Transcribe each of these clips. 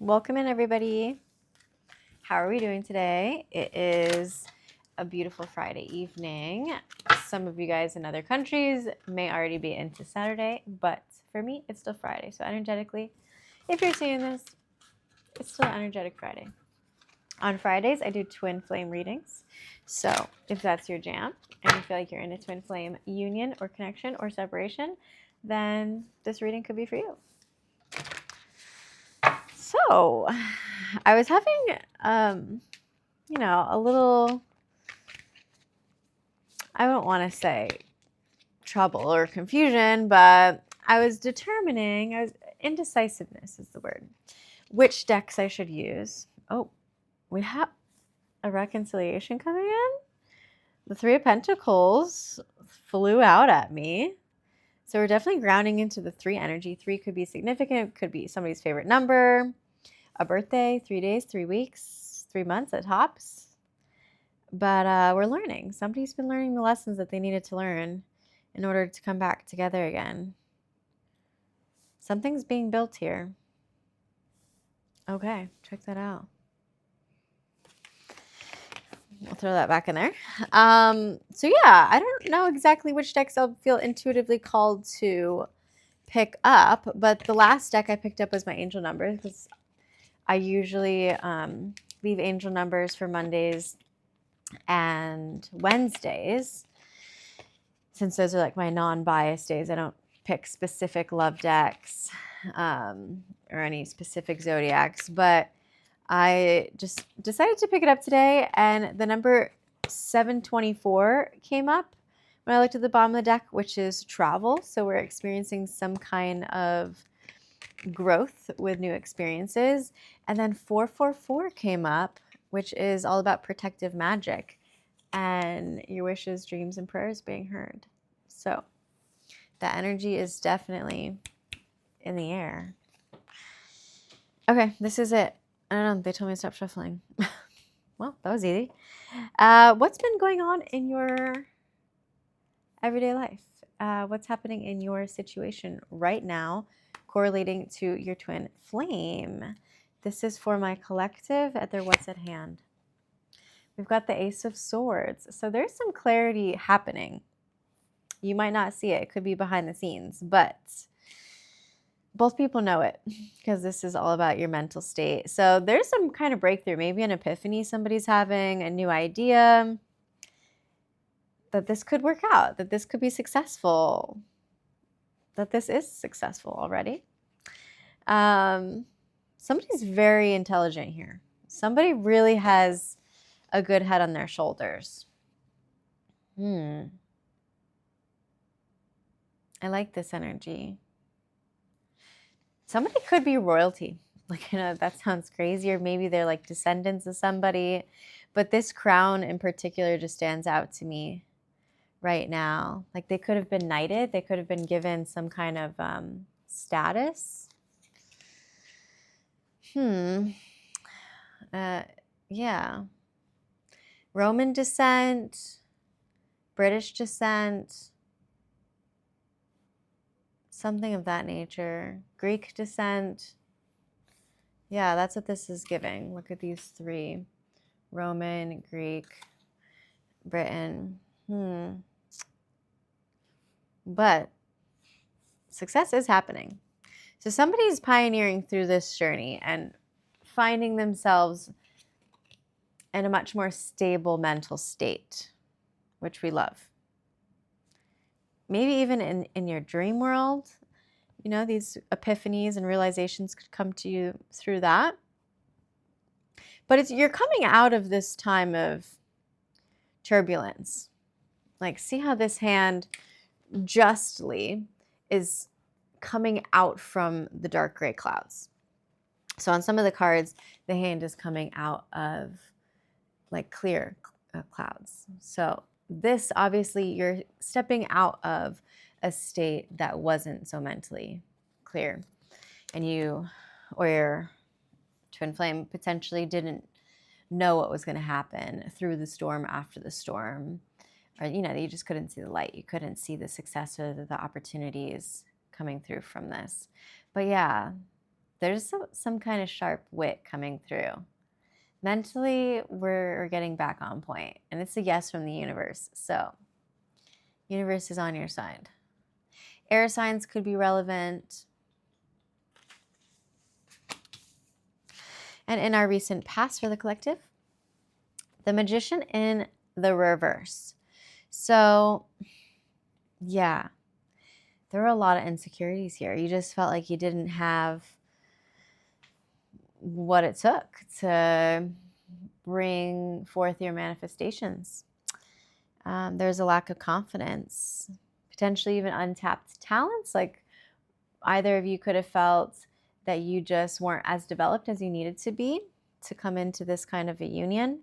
Welcome in, everybody. How are we doing today? It is a beautiful Friday evening. Some of you guys in other countries may already be into Saturday, but for me, it's still Friday. So energetically, if you're seeing this, it's still energetic Friday. On Fridays, I do twin flame readings. So if that's your jam and you feel like you're in a twin flame union or connection or separation, then this reading could be for you. So I was having, a little, I don't want to say trouble or confusion, but indecisiveness is the word, which decks I should use. Oh, we have a reconciliation coming in. The Three of Pentacles flew out at me. So we're definitely grounding into the 3 energy. 3 could be significant, could be somebody's favorite number, a birthday, 3 days, 3 weeks, 3 months at tops. But we're learning. Somebody's been learning the lessons that they needed to learn in order to come back together again. Something's being built here. Okay, check that out. We'll throw that back in there. So yeah, I don't know exactly which decks I'll feel intuitively called to pick up, but the last deck I picked up was my angel numbers because I usually leave angel numbers for Mondays and Wednesdays. Since those are like my non-biased days, I don't pick specific love decks or any specific zodiacs, but I just decided to pick it up today, and the number 724 came up when I looked at the bottom of the deck, which is travel. So we're experiencing some kind of growth with new experiences. And then 444 came up, which is all about protective magic and your wishes, dreams, and prayers being heard. So the energy is definitely in the air. Okay, this is it. I don't know. They told me to stop shuffling. Well, that was easy. What's been going on in your everyday life? What's happening in your situation right now, correlating to your twin flame? This is for my collective at their what's at hand. We've got the Ace of Swords. So there's some clarity happening. You might not see it. It could be behind the scenes, but both people know it because this is all about your mental state. So there's some kind of breakthrough, maybe an epiphany somebody's having, a new idea that this could work out, that this could be successful, that this is successful already. Somebody's very intelligent here. Somebody really has a good head on their shoulders. I like this energy. Somebody could be royalty. Like, that sounds crazy. Or maybe they're like descendants of somebody. But this crown in particular just stands out to me right now. Like they could have been knighted. They could have been given some kind of status. Yeah. Roman descent, British descent, something of that nature. Greek descent. Yeah, that's what this is giving. Look at these 3. Roman, Greek, Britain. But success is happening. So somebody's pioneering through this journey and finding themselves in a much more stable mental state, which we love. Maybe even in your dream world, these epiphanies and realizations could come to you through that. But you're coming out of this time of turbulence. Like, see how this hand justly is coming out from the dark gray clouds. So on some of the cards, the hand is coming out of like clear clouds. So this, obviously, you're stepping out of a state that wasn't so mentally clear. And you or your twin flame potentially didn't know what was going to happen through the storm, after the storm. Or, you just couldn't see the light. You couldn't see the success or the opportunities coming through from this. But yeah, there's some kind of sharp wit coming through. Mentally, we're getting back on point, and it's a yes from the universe. So, universe is on your side. Air signs could be relevant. And in our recent past for the collective, the Magician in the reverse. So, yeah, there were a lot of insecurities here. You just felt like you didn't have what it took to bring forth your manifestations. There's a lack of confidence, potentially even untapped talents. Like either of you could have felt that you just weren't as developed as you needed to be to come into this kind of a union,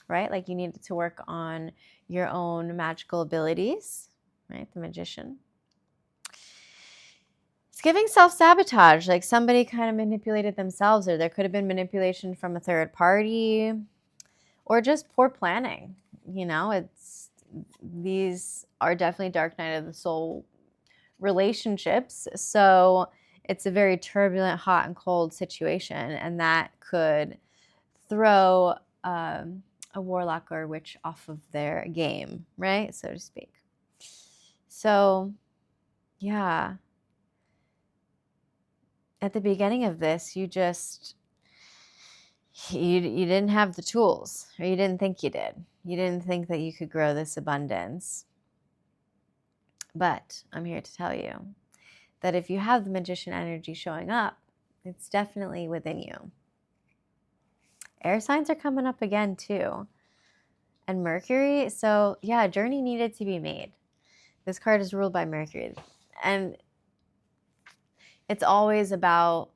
right? Like you needed to work on your own magical abilities, right? The Magician. It's giving self-sabotage, like somebody kind of manipulated themselves, or there could have been manipulation from a third party, or just poor planning. You know, these are definitely dark night of the soul relationships. So it's a very turbulent, hot and cold situation, and that could throw a warlock or a witch off of their game, right? So to speak. So, yeah. At the beginning of this, you didn't have the tools, or you didn't think you did. You didn't think that you could grow this abundance. But I'm here to tell you that if you have the Magician energy showing up, it's definitely within you. Air signs are coming up again too. And Mercury, so yeah, a journey needed to be made. This card is ruled by Mercury. And it's always about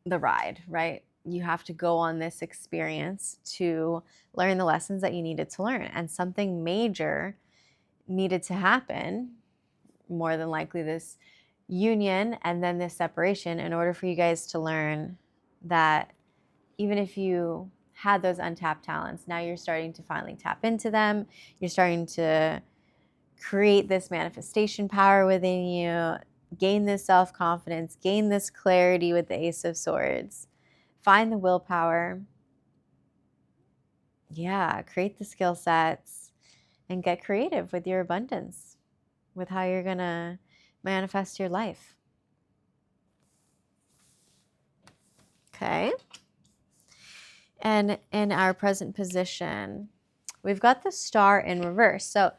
the ride, right? You have to go on this experience to learn the lessons that you needed to learn. And something major needed to happen, more than likely this union and then this separation, in order for you guys to learn that even if you had those untapped talents, now you're starting to finally tap into them. You're starting to create this manifestation power within you, gain this self-confidence, gain this clarity with the Ace of Swords, find the willpower. Yeah, create the skill sets and get creative with your abundance, with how you're going to manifest your life. Okay. And in our present position, we've got the Star in reverse. So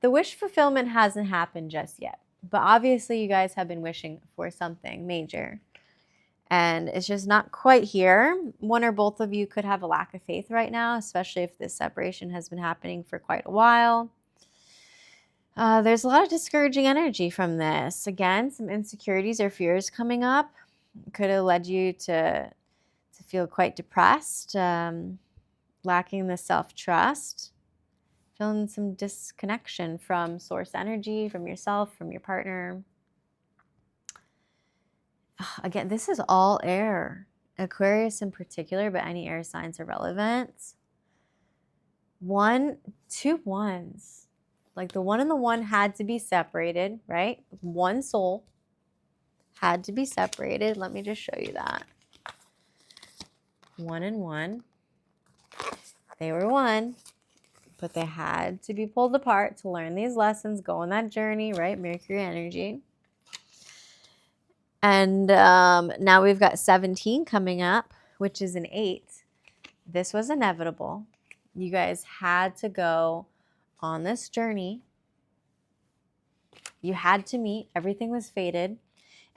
the wish fulfillment hasn't happened just yet, but obviously you guys have been wishing for something major, and it's just not quite here. One or both of you could have a lack of faith right now, especially if this separation has been happening for quite a while. There's a lot of discouraging energy from this. Again, some insecurities or fears coming up could have led you to feel quite depressed, lacking the self-trust, feeling some disconnection from source energy, from yourself, from your partner. Again, this is all air. Aquarius in particular, but any air signs are relevant. 2 1s. Like the 1 and the 1 had to be separated, right? One soul had to be separated. Let me just show you that. 1 and 1. They were one, but they had to be pulled apart to learn these lessons, go on that journey, right? Mercury energy. And now we've got 17 coming up, which is an 8. This was inevitable. You guys had to go on this journey. You had to meet. Everything was fated.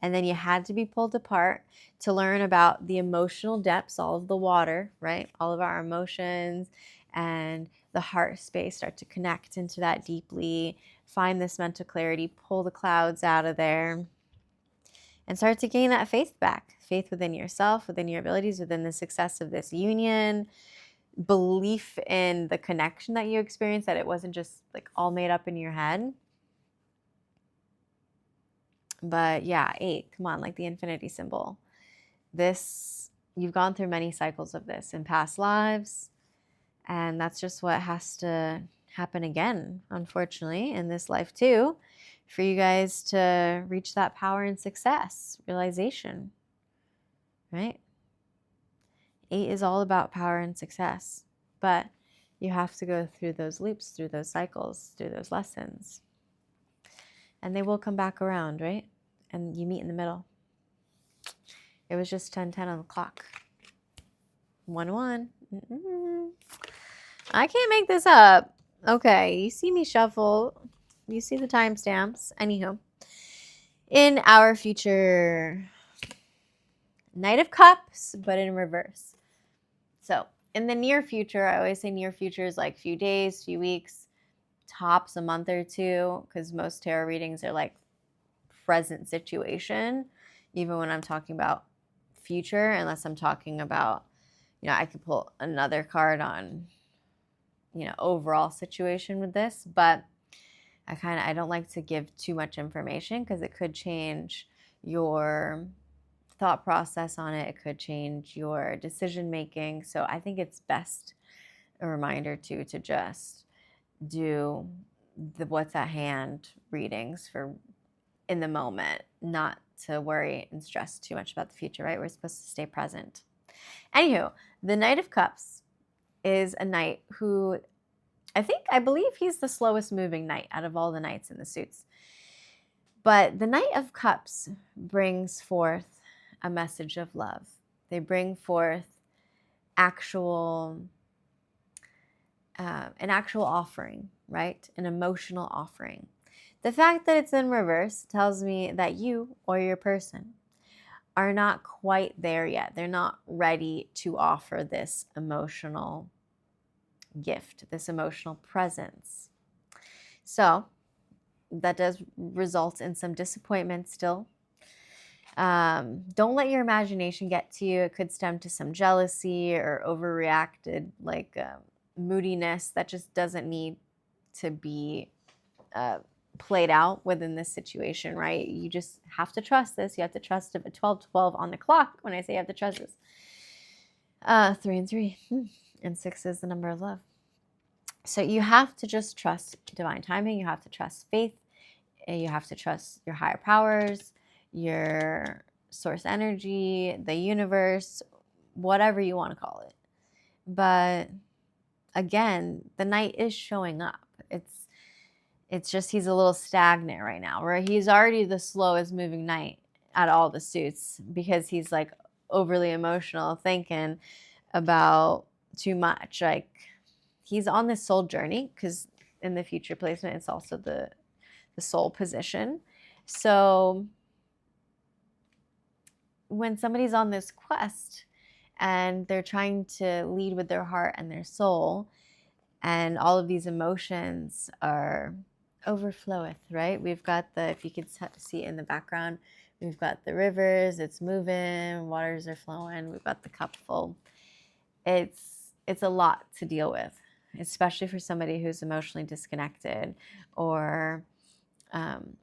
And then you had to be pulled apart to learn about the emotional depths, all of the water, right? All of our emotions and the heart space start to connect into that deeply, find this mental clarity, pull the clouds out of there, and start to gain that faith back. Faith within yourself, within your abilities, within the success of this union, belief in the connection that you experienced, that it wasn't just like all made up in your head. But yeah, 8, come on, like the infinity symbol. This, you've gone through many cycles of this in past lives, and that's just what has to happen again, unfortunately, in this life too, for you guys to reach that power and success, realization, right? 8 is all about power and success, but you have to go through those loops, through those cycles, through those lessons. And they will come back around, right? And you meet in the middle. It was just 10:10 on the clock. 1:1. I can't make this up. Okay, you see me shuffle. You see the timestamps. Anywho, in our future, Knight of Cups, but in reverse. So in the near future, I always say near future is like few days, few weeks, tops a month or two, because most tarot readings are like present situation, even when I'm talking about future, unless I'm talking about, I could pull another card on, overall situation with this, but I don't like to give too much information because it could change your thought process on it. It could change your decision making. So I think it's best a reminder to just do the what's at hand readings for in the moment, not to worry and stress too much about the future, right? We're supposed to stay present. Anywho, the Knight of Cups is a knight who I believe he's the slowest moving knight out of all the knights in the suits. But the Knight of Cups brings forth a message of love. They bring forth an actual offering, right? An emotional offering. The fact that it's in reverse tells me that you or your person are not quite there yet. They're not ready to offer this emotional gift, this emotional presence. So that does result in some disappointment still. Don't let your imagination get to you. It could stem to some jealousy or overreacted moodiness that just doesn't need to be played out within this situation, right? You just have to trust this. You have to trust it. 12:12 on the clock. When I say you have to trust this, 3 and 3, and 6 is the number of love. So you have to just trust divine timing. You have to trust faith. And you have to trust your higher powers, your source energy, the universe, whatever you want to call it. But again, the knight is showing up. It's just he's a little stagnant right now, where he's already the slowest moving knight out of all the suits because he's like overly emotional, thinking about too much. Like he's on this soul journey, because in the future placement, it's also the soul position. So when somebody's on this quest and they're trying to lead with their heart and their soul, and all of these emotions are overfloweth, right? We've got if you could see in the background, we've got the rivers, it's moving, waters are flowing, we've got the cup full. It's a lot to deal with, especially for somebody who's emotionally disconnected or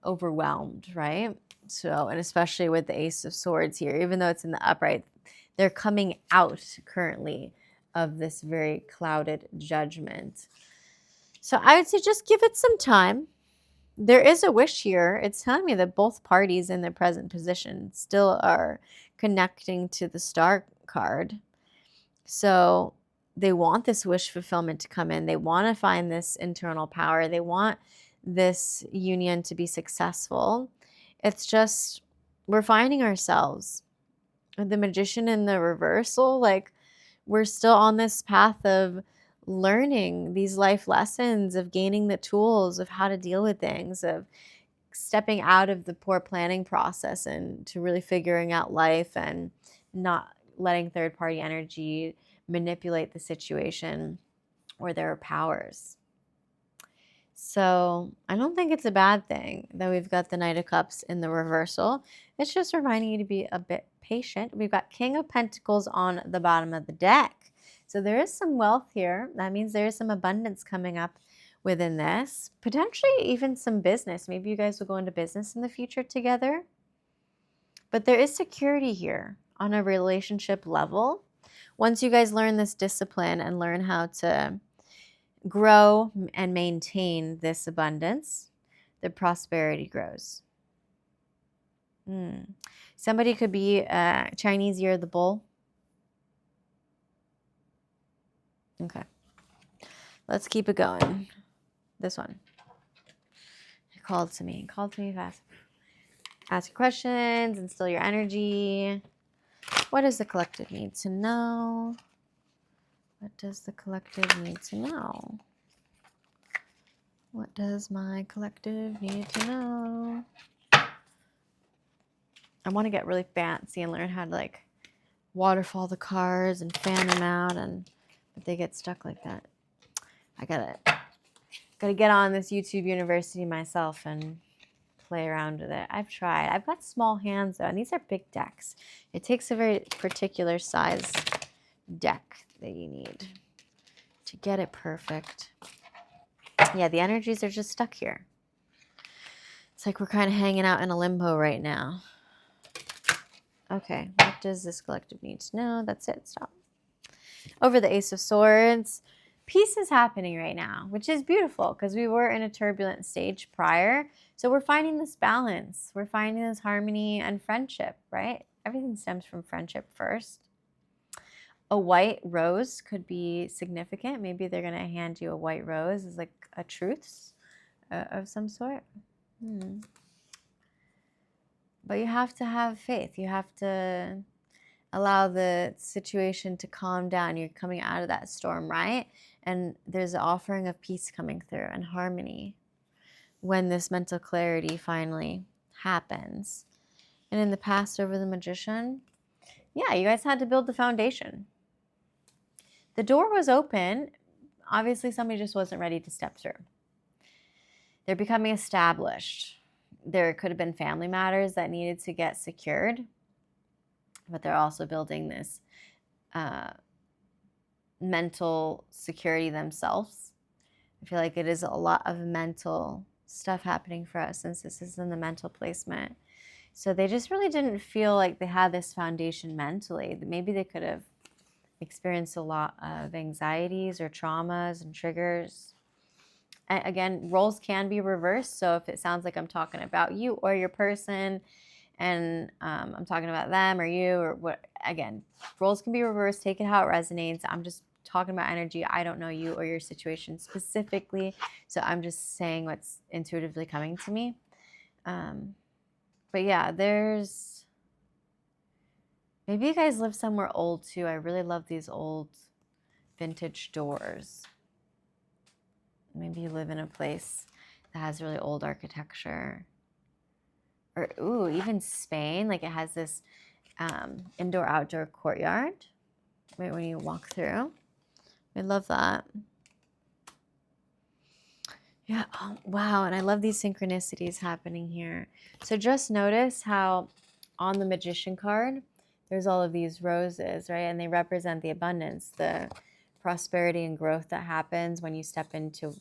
overwhelmed, right? So, and especially with the Ace of Swords here, even though it's in the upright, they're coming out currently of this very clouded judgment. So I would say just give it some time. There is a wish here. It's telling me that both parties in their present position still are connecting to the Star card. So they want this wish fulfillment to come in. They want to find this internal power. They want this union to be successful. It's just we're finding ourselves. The Magician in the reversal, like we're still on this path of learning these life lessons, of gaining the tools of how to deal with things, of stepping out of the poor planning process and to really figuring out life and not letting third-party energy manipulate the situation or their powers. So I don't think it's a bad thing that we've got the Knight of Cups in the reversal. It's just reminding you to be a bit patient. We've got King of Pentacles on the bottom of the deck. So there is some wealth here. That means there is some abundance coming up within this. Potentially even some business. Maybe you guys will go into business in the future together. But there is security here on a relationship level. Once you guys learn this discipline and learn how to grow and maintain this abundance, the prosperity grows. Somebody could be Chinese year of the bull. Okay. Let's keep it going. This one. It called to me. Called to me fast. Ask your questions. Instill your energy. What does the collective need to know? What does the collective need to know? What does my collective need to know? I want to get really fancy and learn how to like waterfall the cards and fan them out, and if they get stuck like that, I gotta get on this YouTube university myself and play around with it. I've tried. I've got small hands though, and these are big decks. It takes a very particular size deck that you need to get it perfect. Yeah, the energies are just stuck here. It's like we're kind of hanging out in a limbo right now. Okay, what does this collective need to know? That's it. Stop. Over the Ace of Swords. Peace is happening right now, which is beautiful because we were in a turbulent stage prior. So we're finding this balance. We're finding this harmony and friendship, right? Everything stems from friendship first. A white rose could be significant. Maybe they're going to hand you a white rose as like a truce of some sort. But you have to have faith. You have to allow the situation to calm down. You're coming out of that storm, right? And there's an offering of peace coming through and harmony when this mental clarity finally happens. And in the past, over the Magician, yeah, you guys had to build the foundation. The door was open. Obviously, somebody just wasn't ready to step through. They're becoming established. There could have been family matters that needed to get secured, but they're also building this mental security themselves. I feel like it is a lot of mental stuff happening for us since this is in the mental placement. So they just really didn't feel like they had this foundation mentally. Maybe they could have experienced a lot of anxieties or traumas and triggers. And again, roles can be reversed. So if it sounds like I'm talking about you or your person, and I'm talking about them or you or what, again, roles can be reversed. Take it how it resonates. I'm just talking about energy. I don't know you or your situation specifically, so I'm just saying what's intuitively coming to me. But yeah, there's, maybe you guys live somewhere old too. I really love these old vintage doors. Maybe you live in a place that has really old architecture. Or, ooh, even Spain, like it has this indoor-outdoor courtyard right when you walk through. I love that. Yeah, oh, wow, and I love these synchronicities happening here. So just notice how on the Magician card, there's all of these roses, right? And they represent the abundance, the prosperity and growth that happens when you step into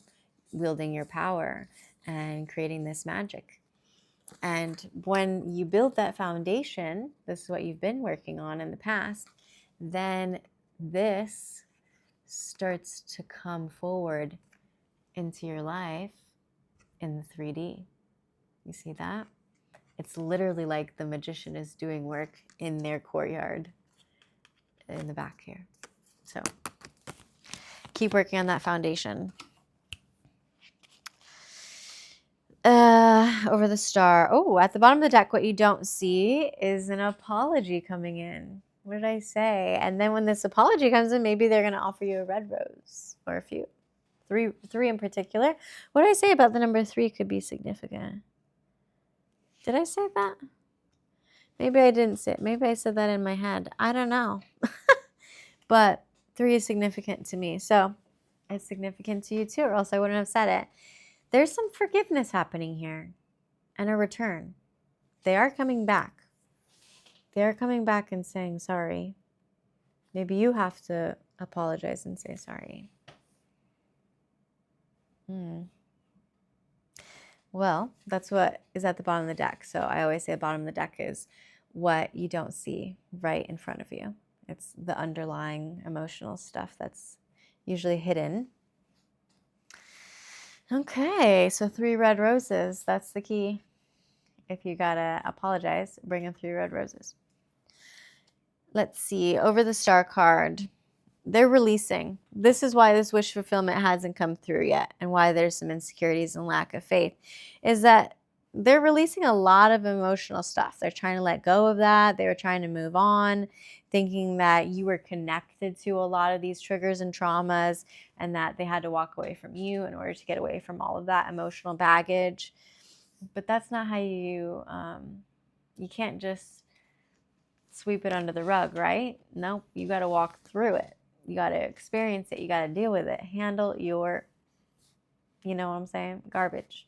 wielding your power and creating this magic. And when you build that foundation, this is what you've been working on in the past, then this starts to come forward into your life in the 3D. You see that? It's literally like the Magician is doing work in their courtyard in the back here. So keep working on that foundation. Over the star. Oh, at the bottom of the deck, what you don't see is an apology coming in. What did I say? And then when this apology comes in, maybe they're going to offer you a red rose or a few. Three in particular. What did I say about the number 3 could be significant? Did I say that? Maybe I didn't say it. Maybe I said that in my head. I don't know. But 3 is significant to me. So it's significant to you too, or else I wouldn't have said it. There's some forgiveness happening here and a return. They are coming back. They are coming back and saying sorry. Maybe you have to apologize and say sorry. Well, that's what is at the bottom of the deck. So I always say the bottom of the deck is what you don't see right in front of you. It's the underlying emotional stuff that's usually hidden. Okay, so 3 red roses. That's the key. If you gotta apologize, bring them 3 red roses. Let's see. Over the star card, they're releasing. This is why this wish fulfillment hasn't come through yet, and why there's some insecurities and lack of faith, is that they're releasing a lot of emotional stuff. They're trying to let go of that. They were trying to move on, thinking that you were connected to a lot of these triggers and traumas, and that they had to walk away from you in order to get away from all of that emotional baggage. But that's not how you can't just sweep it under the rug, right? Nope, you got to walk through it. You got to experience it. You got to deal with it. Handle your, you know what I'm saying? Garbage.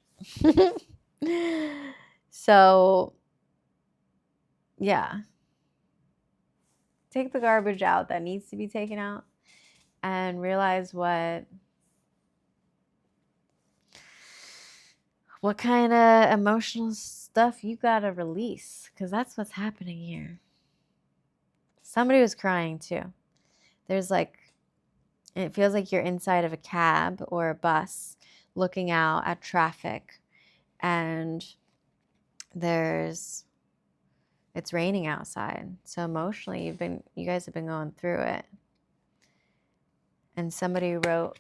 So, yeah. Take the garbage out that needs to be taken out and realize what kind of emotional stuff you got to release, because that's what's happening here. Somebody was crying too. There's like, it feels like you're inside of a cab or a bus looking out at traffic, and it's raining outside. So emotionally, you guys have been going through it. And somebody wrote,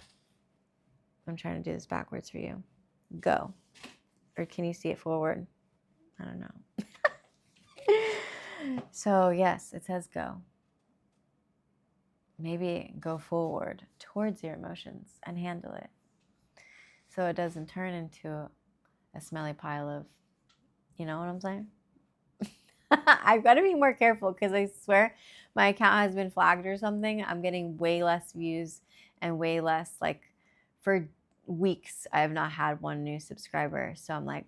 I'm trying to do this backwards for you. Go. Or can you see it forward? I don't know. So yes, it says go. Maybe go forward towards your emotions and handle it, so it doesn't turn into a smelly pile of, you know what I'm saying? I've got to be more careful, because I swear my account has been flagged or something. I'm getting way less views and way less, like, for weeks I have not had one new subscriber. So I'm like,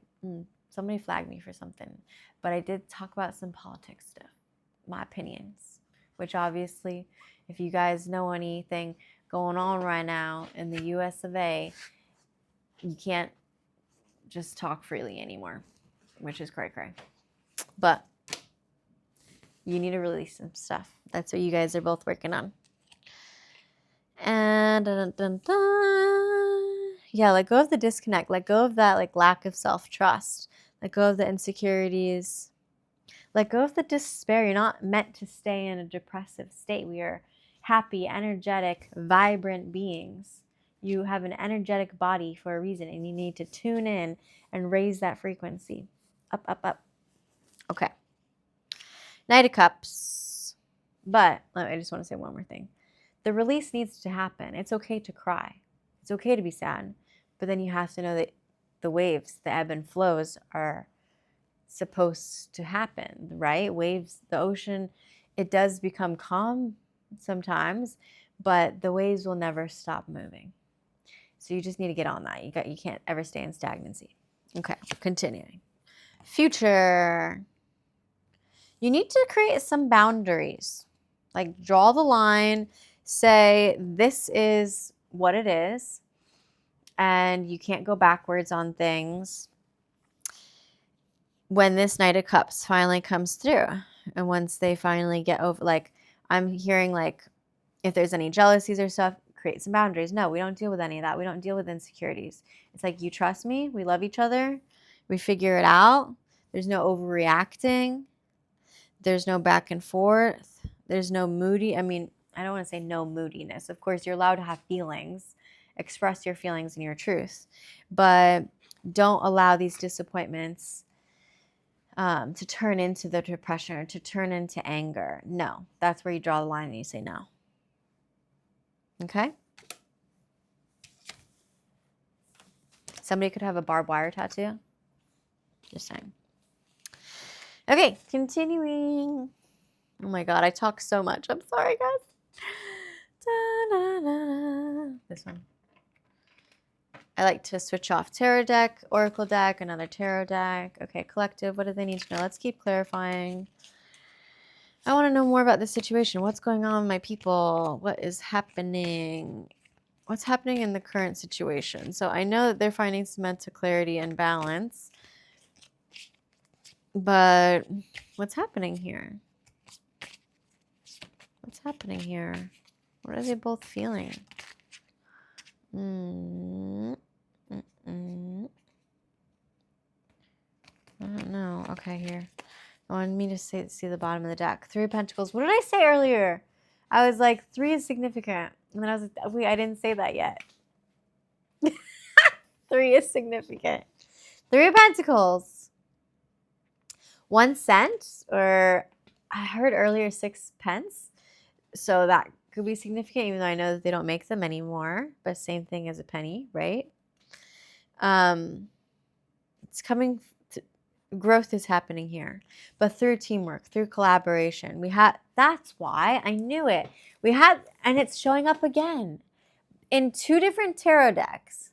somebody flagged me for something. But I did talk about some politics stuff, my opinions, which obviously, if you guys know anything going on right now in the US of A, you can't just talk freely anymore, which is cray cray. But you need to release some stuff. That's what you guys are both working on. And yeah, let go of the disconnect. Let go of that, like, lack of self-trust. Let go of the insecurities. Let go of the despair. You're not meant to stay in a depressive state. We are happy, energetic, vibrant beings. You have an energetic body for a reason, and you need to tune in and raise that frequency. Up, up, up. Okay. Knight of Cups. But I just want to say one more thing. The release needs to happen. It's okay to cry. It's okay to be sad. But then you have to know that the waves, the ebb and flows, are supposed to happen, right? Waves, the ocean, it does become calm sometimes, but the waves will never stop moving. So you just need to get on that. You can't ever stay in stagnancy. Okay, continuing. Future. You need to create some boundaries. Like, draw the line, say this is what it is, and you can't go backwards on things. When this Knight of Cups finally comes through, and once they finally get over, like, I'm hearing, like, if there's any jealousies or stuff, create some boundaries. No, we don't deal with any of that. We don't deal with insecurities. It's like, you trust me, we love each other, we figure it out. There's no overreacting. There's no back and forth. There's no moody. I mean, I don't want to say no moodiness. Of course, you're allowed to have feelings, express your feelings and your truth, but don't allow these disappointments to turn into the depression or to turn into anger. No, that's where you draw the line and you say no. Okay? Somebody could have a barbed wire tattoo. Just saying. Okay, continuing. Oh my God, I talk so much. I'm sorry, guys. Da-da-da-da. This one. I like to switch off tarot deck, oracle deck, another tarot deck. Okay, collective, what do they need to know? Let's keep clarifying. I want to know more about this situation. What's going on with my people? What is happening? What's happening in the current situation? So I know that they're finding some mental clarity and balance. But what's happening here? What's happening here? What are they both feeling? I don't know. Okay, here. I wanted me to see the bottom of the deck. 3 of Pentacles. What did I say earlier? I was like, 3 is significant. And then I was like, wait, I didn't say that yet. 3 is significant. 3 of Pentacles. 1 cent, or I heard earlier 6 pence. So that could be significant, even though I know that they don't make them anymore. But same thing as a penny, right? It's coming. Growth is happening here, but through teamwork, through collaboration. That's why I knew it. And it's showing up again in 2 different tarot decks.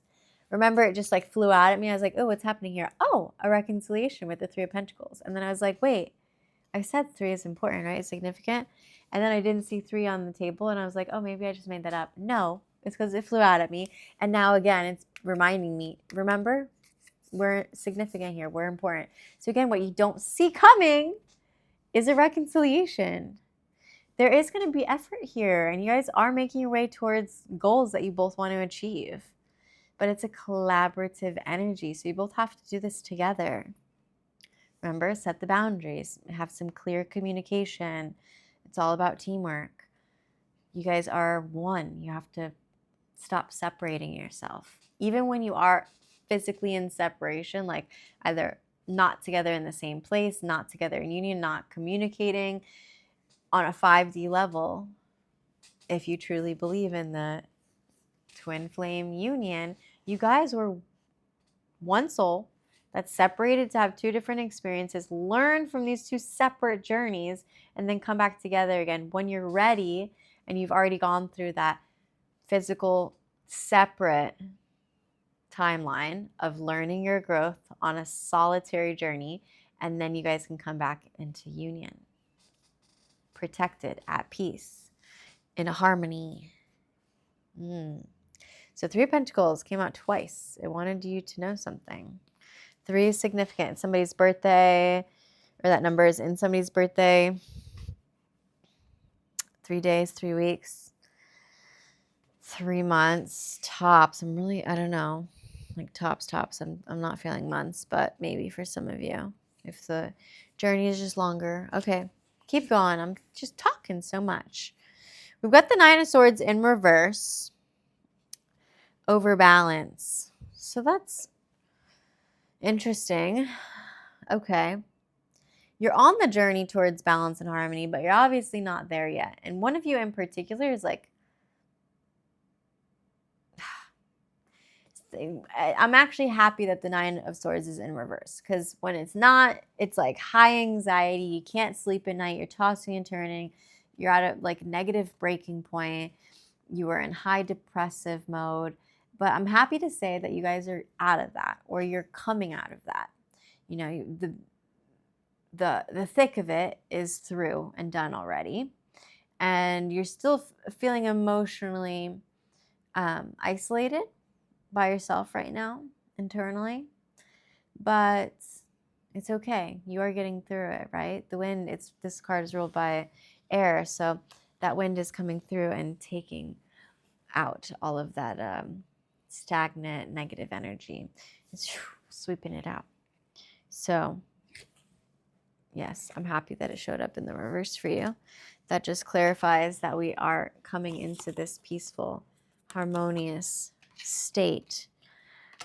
Remember, it just like flew out at me. I was like, oh, what's happening here? Oh, a reconciliation with the 3 of Pentacles. And then I was like, wait, I said 3 is important, right? It's significant. And then I didn't see 3 on the table. And I was like, oh, maybe I just made that up. No, it's because it flew out at me. And now again, it's reminding me, remember, we're significant here. We're important. So again, what you don't see coming is a reconciliation. There is going to be effort here, and you guys are making your way towards goals that you both want to achieve. But it's a collaborative energy, so you both have to do this together. Remember, set the boundaries. Have some clear communication. It's all about teamwork. You guys are one. You have to stop separating yourself. Even when you are physically in separation, like either not together in the same place, not together in union, not communicating on a 5D level, if you truly believe in the twin flame union, you guys were one soul that's separated to have 2 different experiences, learn from these 2 separate journeys, and then come back together again when you're ready and you've already gone through that physical separate timeline of learning your growth on a solitary journey, and then you guys can come back into union, protected, at peace, in a harmony. So 3 of Pentacles came out twice. It wanted you to know something. 3 is significant. Somebody's birthday, or that number is in somebody's birthday. 3 days, 3 weeks, 3 months, tops. I don't know. Like tops. I'm not feeling months, but maybe for some of you, if the journey is just longer. Okay, keep going. I'm just talking so much. We've got the 9 of Swords in reverse. Overbalance. So that's interesting. Okay. You're on the journey towards balance and harmony, but you're obviously not there yet. And one of you in particular is like, I'm actually happy that the 9 of Swords is in reverse, because when it's not, it's like high anxiety. You can't sleep at night. You're tossing and turning. You're at a like negative breaking point. You are in high depressive mode. But I'm happy to say that you guys are out of that, or you're coming out of that. You know, the thick of it is through and done already. And you're still feeling emotionally isolated by yourself right now, internally, but it's okay. You are getting through it, right? The wind, this card is ruled by air, so that wind is coming through and taking out all of that stagnant negative energy. It's sweeping it out. So yes, I'm happy that it showed up in the reverse for you. That just clarifies that we are coming into this peaceful, harmonious state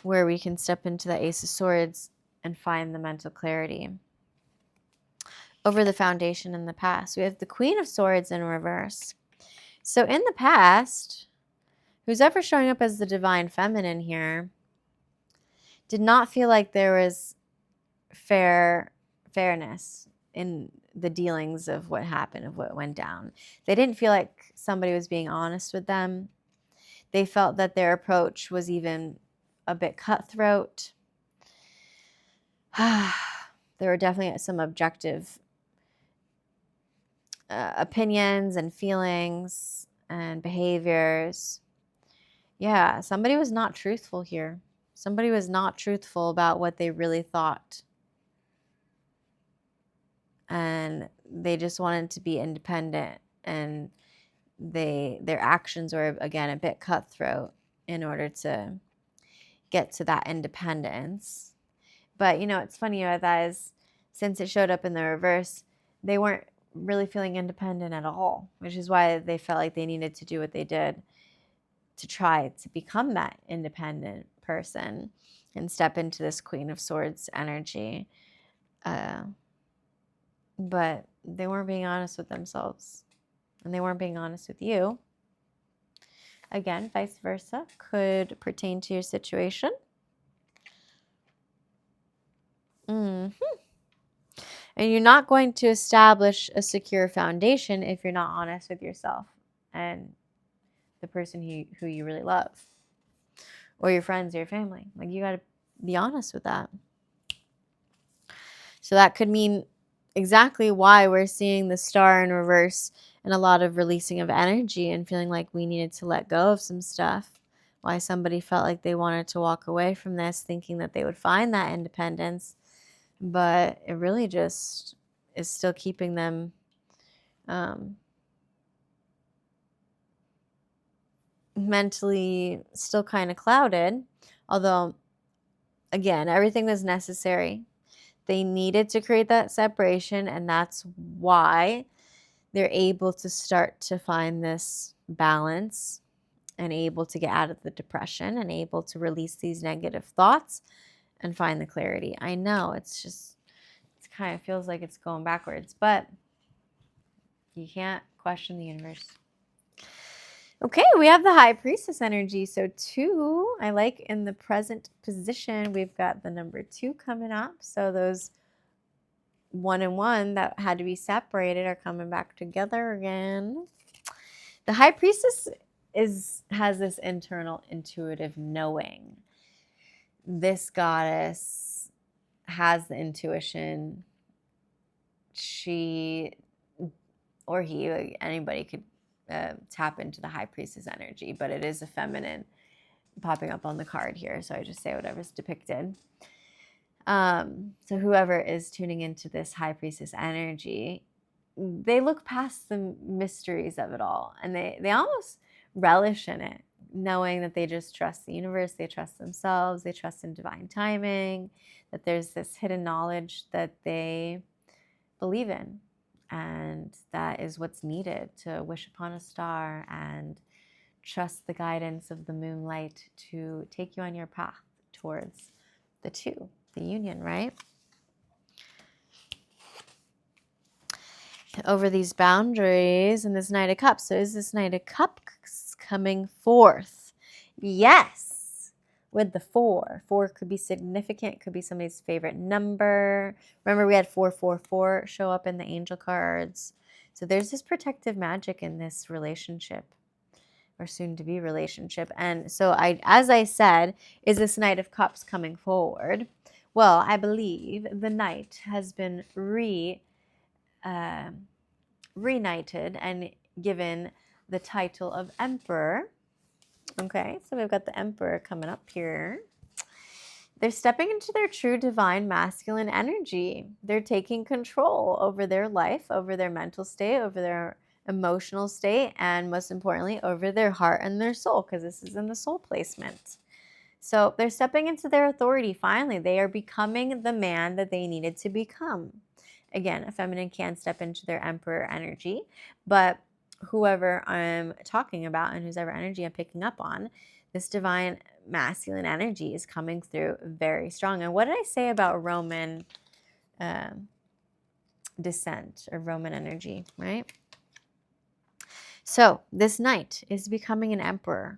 where we can step into the Ace of Swords and find the mental clarity over the foundation in the past. We have the Queen of Swords in reverse. So in the past, who's ever showing up as the divine feminine here did not feel like there was fairness in the dealings of what happened, of what went down. They didn't feel like somebody was being honest with them. They felt that their approach was even a bit cutthroat. There were definitely some objective opinions and feelings and behaviors. Yeah, somebody was not truthful here. Somebody was not truthful about what they really thought. And they just wanted to be independent, and their actions were, again, a bit cutthroat in order to get to that independence. But, you know, it's funny about that is since it showed up in the reverse, they weren't really feeling independent at all, which is why they felt like they needed to do what they did to try to become that independent person and step into this Queen of Swords energy. But they weren't being honest with themselves, and they weren't being honest with you. Again, vice versa could pertain to your situation. And you're not going to establish a secure foundation if you're not honest with yourself and the person who you really love, or your friends or your family. Like, you got to be honest with that. So that could mean exactly why we're seeing the star in reverse and a lot of releasing of energy and feeling like we needed to let go of some stuff. Why somebody felt like they wanted to walk away from this, thinking that they would find that independence, but it really just is still keeping them mentally still kind of clouded. Although, again, everything was necessary. They needed to create that separation, and that's why they're able to start to find this balance and able to get out of the depression and able to release these negative thoughts and find the clarity. I know it's kind of feels like it's going backwards, but you can't question the universe. Okay, we have the High Priestess energy. So 2, I like in the present position, we've got the number 2 coming up. So those 1 and 1 that had to be separated are coming back together again. The High Priestess has this internal intuitive knowing. This goddess has the intuition. She or he, like anybody could tap into the High Priestess energy, but it is a feminine popping up on the card here, so I just say whatever's depicted. So whoever is tuning into this High Priestess energy, they look past the mysteries of it all, and they almost relish in it, knowing that they just trust the universe, they trust themselves, they trust in divine timing, that there's this hidden knowledge that they believe in. And that is what's needed to wish upon a star and trust the guidance of the moonlight to take you on your path towards the 2, the union, right? Over these boundaries and this Knight of Cups. So is this Knight of Cups coming forth? Yes. With the 4. 4 could be significant, could be somebody's favorite number. Remember, we had 444 show up in the angel cards. So there's this protective magic in this relationship, or soon to be relationship. And so as I said, is this Knight of Cups coming forward? Well, I believe the Knight has been reknighted and given the title of Emperor. Okay, so we've got the Emperor coming up here. They're stepping into their true divine masculine energy. They're taking control over their life, over their mental state, over their emotional state, and most importantly, over their heart and their soul, because this is in the soul placement. So they're stepping into their authority finally. They are becoming the man that they needed to become. Again, a feminine can step into their Emperor energy, but whoever I'm talking about and whosever energy I'm picking up on, this divine masculine energy is coming through very strong. And what did I say about Roman descent or Roman energy, right? So this knight is becoming an emperor,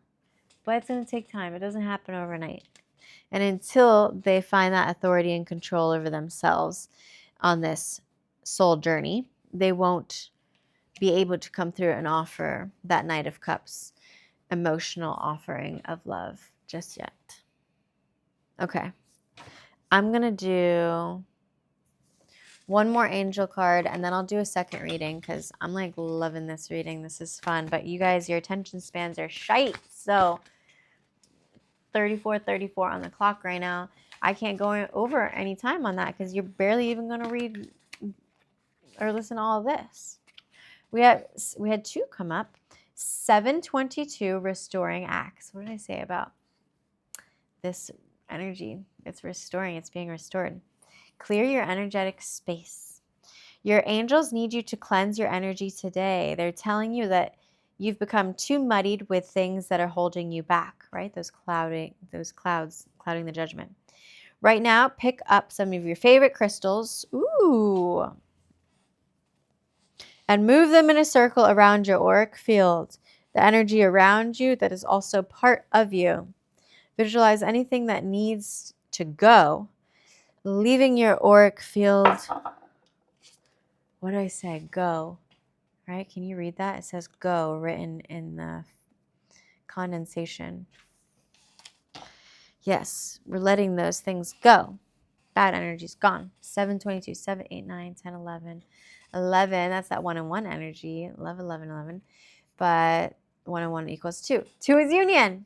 but it's going to take time. It doesn't happen overnight. And until they find that authority and control over themselves on this soul journey, they won't be able to come through and offer that Knight of Cups emotional offering of love just yet. Okay. I'm going to do one more angel card, and then I'll do a second reading because I'm like loving this reading. This is fun. But you guys, your attention spans are shite. So 34 on the clock right now. I can't go over any time on that because you're barely even going to read or listen to all of this. We had 2 come up. 722 restoring acts. What did I say about this energy? It's restoring. It's being restored. Clear your energetic space. Your angels need you to cleanse your energy today. They're telling you that you've become too muddied with things that are holding you back, right? Those clouds clouding the judgment. Right now, pick up some of your favorite crystals. Ooh. And move them in a circle around your auric field. The energy around you that is also part of you. Visualize anything that needs to go, leaving your auric field. What do I say? Go. Right? Can you read that? It says go written in the condensation. Yes, we're letting those things go. Bad energy's gone. 722, 7, 8, 9, 10, 11. 11, that's that 1 and 1 energy. 11, 11, 11. But 1 and 1 equals 2. 2 is union.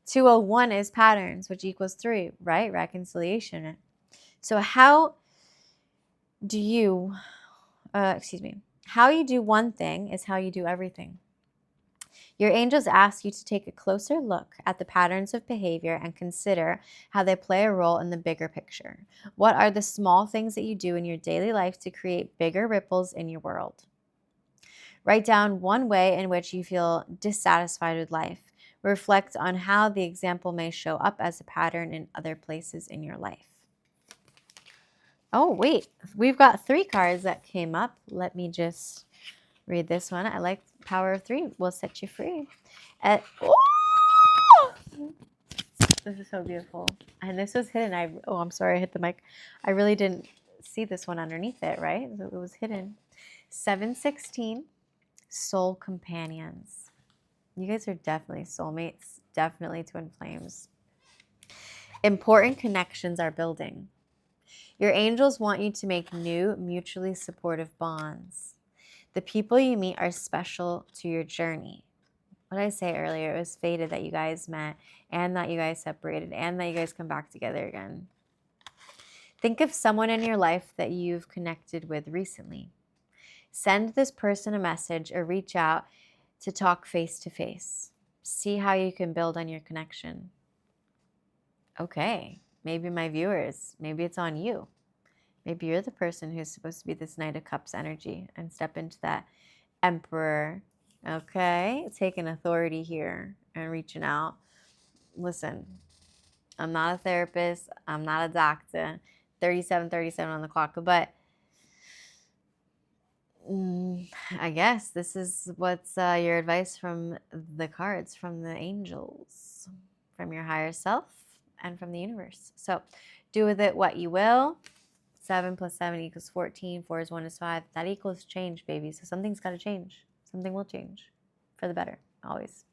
201 is patterns, which equals 3, right? Reconciliation. So how do you, how you do one thing is how you do everything. Your angels ask you to take a closer look at the patterns of behavior and consider how they play a role in the bigger picture. What are the small things that you do in your daily life to create bigger ripples in your world? Write down one way in which you feel dissatisfied with life. Reflect on how the example may show up as a pattern in other places in your life. Oh, wait, we've got 3 cards that came up. Let me just read this one. I like Power of 3 will set you free. This is so beautiful. And this was hidden. I'm sorry, I hit the mic. I really didn't see this one underneath it, right? It was hidden. 716, soul companions. You guys are definitely soulmates, definitely twin flames. Important connections are building. Your angels want you to make new, mutually supportive bonds. The people you meet are special to your journey. What did I say earlier? It was fated that you guys met and that you guys separated and that you guys come back together again. Think of someone in your life that you've connected with recently. Send this person a message or reach out to talk face to face. See how you can build on your connection. Okay, maybe my viewers, maybe it's on you. Maybe you're the person who's supposed to be this Knight of Cups energy and step into that Emperor. Okay, taking authority here and reaching out. Listen, I'm not a therapist. I'm not a doctor. 37:37 on the clock. But I guess this is what's your advice from the cards, from the angels, from your higher self, and from the universe. So do with it what you will. 7 plus 7 equals 14. 4 is 1 is 5. That equals change, baby. So something's got to change. Something will change for the better, always.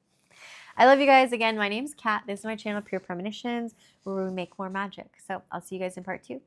I love you guys. Again, my name's Kat. This is my channel, Pure Premonitions, where we make more magic. So I'll see you guys in part 2.